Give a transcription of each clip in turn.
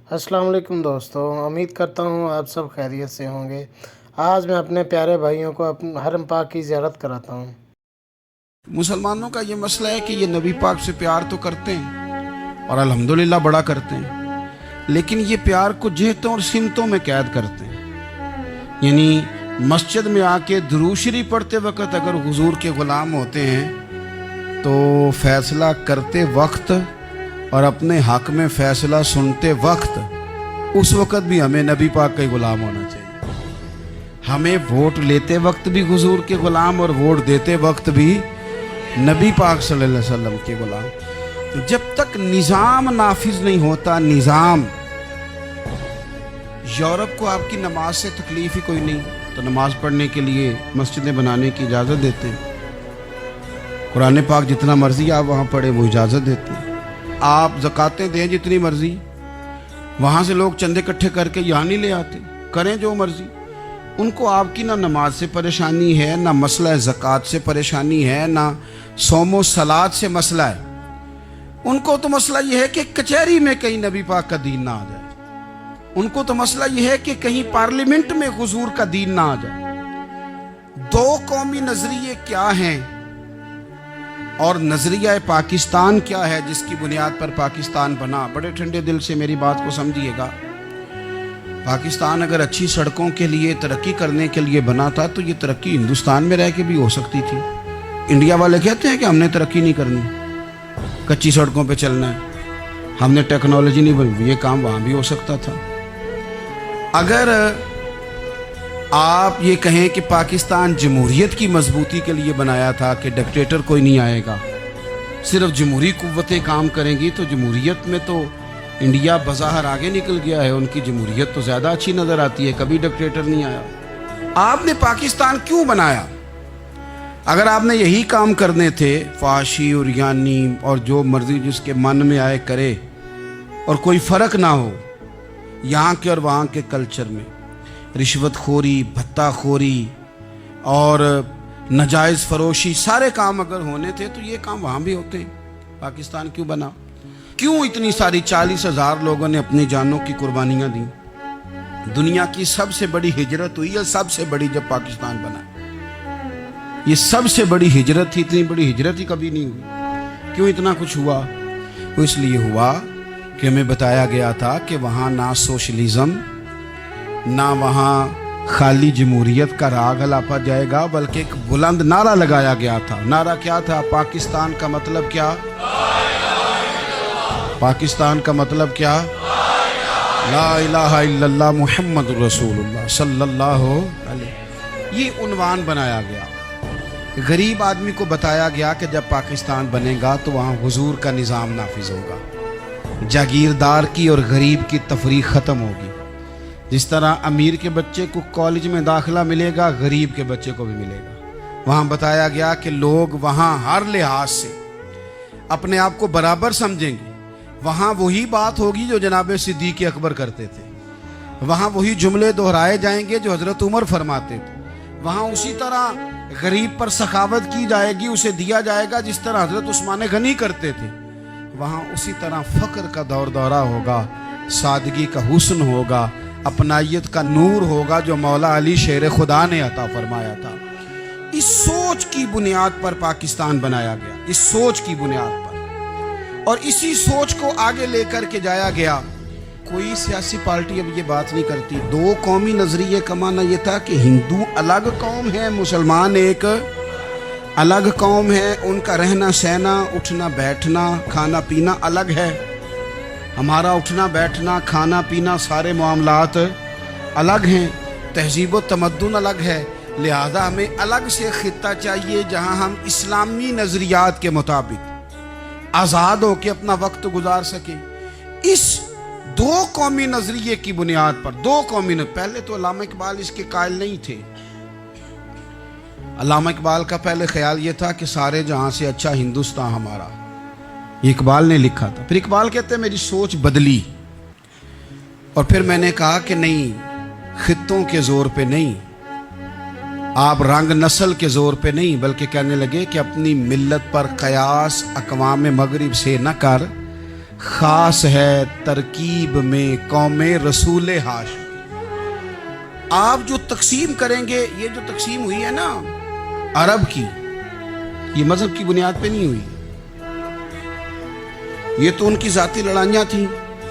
अस्सलाम वालेकुम दोस्तों, उम्मीद करता हूँ आप सब खैरियत से होंगे। आज मैं अपने प्यारे भाइयों को हरम पाक की ज़ियारत कराता हूँ। मुसलमानों का ये मसला है कि ये नबी पाक से प्यार तो करते हैं और अल्हम्दुलिल्लाह बड़ा करते हैं, लेकिन ये प्यार को जेहतों और सिमतों में कैद करते हैं। यानी मस्जिद में आके दुरूद शरीफ पढ़ते वक्त अगर हुजूर के ग़ुलाम होते हैं तो फैसला करते वक्त और अपने हक में फैसला सुनते वक्त उस वक्त भी हमें नबी पाक का ग़ुलाम होना चाहिए। हमें वोट लेते वक्त भी हुजूर के ग़ुलाम और वोट देते वक्त भी नबी पाक सल्लल्लाहु अलैहि वसल्लम के ग़ुलाम। तो जब तक निज़ाम नाफिज नहीं होता, निज़ाम, यूरोप को आपकी नमाज से तकलीफ ही कोई नहीं तो नमाज पढ़ने के लिए मस्जिदें बनाने की इजाज़त देते हैं। कुरान पाक जितना मर्जी आप वहाँ पढ़े वो इजाज़त देते हैं। आप ज़कातें दें जितनी मर्जी, वहाँ से लोग चंदे इकट्ठे करके यहाँ नहीं ले आते, करें जो मर्जी। उनको आपकी ना नमाज से परेशानी है, ना मसला ज़कात से परेशानी है, ना सोमो सलात से मसला है। उनको तो मसला यह है कि कचहरी में कहीं नबी पाक का दीन ना आ जाए। उनको तो मसला यह है कि कहीं पार्लियामेंट में हुजूर का दीन ना आ जाए। दो कौमी नजरिए क्या हैं और नजरिया पाकिस्तान क्या है जिसकी बुनियाद पर पाकिस्तान बना। बड़े ठंडे दिल से मेरी बात को समझिएगा। पाकिस्तान अगर अच्छी सड़कों के लिए, तरक्की करने के लिए बना था तो ये तरक्की हिंदुस्तान में रह के भी हो सकती थी। इंडिया वाले कहते हैं कि हमने तरक्की नहीं करनी, कच्ची सड़कों पे चलना है, हमने टेक्नोलॉजी नहीं बनी। ये काम वहाँ भी हो सकता था। अगर आप ये कहें कि पाकिस्तान जमहूरियत की मजबूती के लिए बनाया था कि डिक्टेटर कोई नहीं आएगा, सिर्फ जमहूरी कुव्वतें काम करेंगी, तो जमहूरियत में तो इंडिया बज़ाहिर आगे निकल गया है। उनकी जमहूरियत तो ज़्यादा अच्छी नज़र आती है, कभी डिक्टेटर नहीं आया। आपने पाकिस्तान क्यों बनाया? अगर आपने यही काम करने थे, फाशी और यानी और जो मर्जी जिसके मन में आए करे और कोई फ़र्क ना हो यहाँ के और वहाँ के कल्चर में, रिश्वतखोरी, भत्ताखोरी और नाजायज़ फरोशी, सारे काम अगर होने थे तो ये काम वहाँ भी होते हैं। पाकिस्तान क्यों बना? क्यों इतनी सारी 40,000 लोगों ने अपनी जानों की कुर्बानियाँ दी? दुनिया की सबसे बड़ी हिजरत हुई है, सबसे बड़ी, जब पाकिस्तान बना। ये सबसे बड़ी हिजरत थी, इतनी बड़ी हिजरत ही कभी नहीं हुई। क्यों इतना कुछ हुआ? वो इसलिए हुआ कि हमें बताया गया था कि वहाँ ना सोशलिज्म, ना वहाँ खाली जमहूरियत का राग अलापा जाएगा, बल्कि एक बुलंद नारा लगाया गया था। नारा क्या था? पाकिस्तान का मतलब क्या? पाकिस्तान का मतलब क्या? ला इलाहा इल्लल्लाह मुहम्मद रसूलुल्लाह सल्लल्लाहु अलैहि। ये उन्वान बनाया गया। गरीब आदमी को बताया गया कि जब पाकिस्तान बनेगा तो वहाँ हुजूर का निज़ाम नाफिज होगा, जागीरदार की और गरीब की तफरीक ख़त्म होगी। जिस तरह अमीर के बच्चे को कॉलेज में दाखिला मिलेगा, गरीब के बच्चे को भी मिलेगा। वहाँ बताया गया कि लोग वहाँ हर लिहाज से अपने आप को बराबर समझेंगे। वहाँ वही बात होगी जो जनाब सिद्दीक़ अकबर करते थे। वहाँ वही जुमले दोहराए जाएंगे जो हज़रत उमर फरमाते थे। वहाँ उसी तरह गरीब पर सखावत की जाएगी, उसे दिया जाएगा जिस तरह हज़रत उस्मान गनी करते थे। वहाँ उसी तरह फ़क्र का दौर दौरा होगा, सादगी का हुस्न होगा, अपनाइयत का नूर होगा जो मौला अली शेर खुदा ने अता फरमाया था। इस सोच की बुनियाद पर पाकिस्तान बनाया गया, इस सोच की बुनियाद पर, और इसी सोच को आगे लेकर के जाया गया। कोई सियासी पार्टी अब ये बात नहीं करती। दो कौमी नजरिए का माना ये था कि हिंदू अलग कौम है, मुसलमान एक अलग कौम है, उनका रहना सहना, उठना बैठना, खाना पीना अलग है। हमारा उठना बैठना, खाना पीना, सारे मामलात अलग हैं, तहजीब व तमद्दुन अलग है। लिहाजा हमें अलग से खित्ता चाहिए जहां हम इस्लामी नज़रियात के मुताबिक आज़ाद हो के अपना वक्त गुजार सके। इस दो कौमी नजरिए की बुनियाद पर, दो कौमी पहले तो अल्लामा इकबाल इसके कायल नहीं थे। अल्लामा इकबाल का पहले ख्याल ये था कि सारे जहां से अच्छा हिंदुस्तान हमारा, ये इकबाल ने लिखा था। फिर इकबाल कहते हैं मेरी सोच बदली और फिर मैंने कहा कि नहीं, खित्तों के जोर पे नहीं, आप रंग नस्ल के जोर पे नहीं, बल्कि कहने लगे कि अपनी मिल्लत पर कयास अक़वाम मगरिब से न कर, खास है तरकीब में कौम रसूल हाशमी। आप जो तकसीम करेंगे, ये जो तकसीम हुई है ना अरब की, ये मजहब की बुनियाद पे नहीं हुई। ये तो उनकी जाती लड़ाइयाँ थी,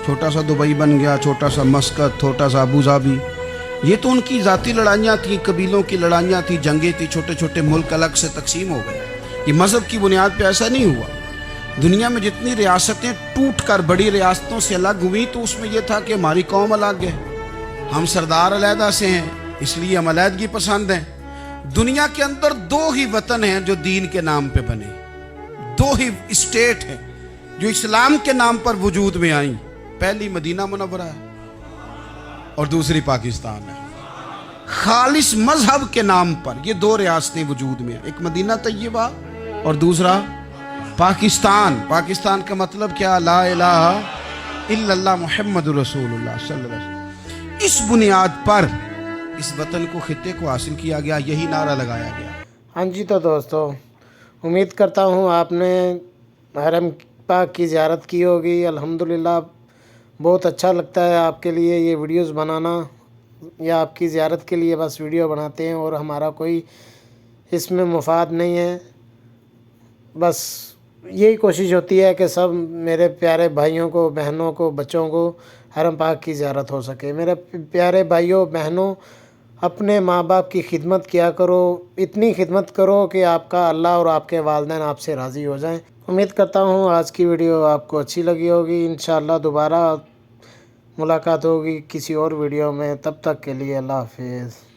छोटा सा दुबई बन गया, छोटा सा मस्कत, छोटा सा अबू धाबी, ये तो उनकी जाती लड़ाइयाँ थी, कबीलों की लड़ाइयाँ थी, जंगें थी, छोटे छोटे मुल्क अलग से तकसीम हो गए। ये मजहब की बुनियाद पे ऐसा नहीं हुआ। दुनिया में जितनी रियासतें टूट कर बड़ी रियासतों से अलग हुई, तो उसमें यह था कि हमारी कौम अलग है, हम सरदार अलहदा से हैं, इसलिए हम अलहदगी पसंद हैं। दुनिया के अंदर दो ही वतन हैं जो दीन के नाम पे बने, दो ही स्टेट हैं जो इस्लाम के नाम पर वजूद में आई। पहली मदीना मुनव्वरा है और दूसरी पाकिस्तान है। खालिस मजहब के नाम पर ये दो रियासतें वजूद में हैं, एक मदीना तैयबा और दूसरा पाकिस्तान। पाकिस्तान का मतलब क्या? ला इलाहा इल्लल्लाह मुहम्मदुर रसूलुल्लाह सल्लल्लाहु अलैहि वसल्लम। इस बुनियाद पर इस वतन को, खित्ते को हासिल किया गया, यही नारा लगाया गया। हाँ जी, तो दोस्तों उम्मीद करता हूँ आपने हरम पाक की ज़ियारत की होगी। अल्हम्दुलिल्लाह बहुत अच्छा लगता है आपके लिए ये वीडियोस बनाना, या आपकी ज़ियारत के लिए बस वीडियो बनाते हैं और हमारा कोई इसमें मुफाद नहीं है। बस यही कोशिश होती है कि सब मेरे प्यारे भाइयों को, बहनों को, बच्चों को हरम पाक की ज़ियारत हो सके। मेरे प्यारे भाइयों बहनों, अपने माँ बाप की खिदमत किया करो, इतनी खिदमत करो कि आपका अल्लाह और आपके वालिदैन आपसे राज़ी हो जाएं। उम्मीद करता हूँ आज की वीडियो आपको अच्छी लगी होगी। इंशाअल्लाह दोबारा मुलाकात होगी किसी और वीडियो में। तब तक के लिए अल्लाह हाफिज़।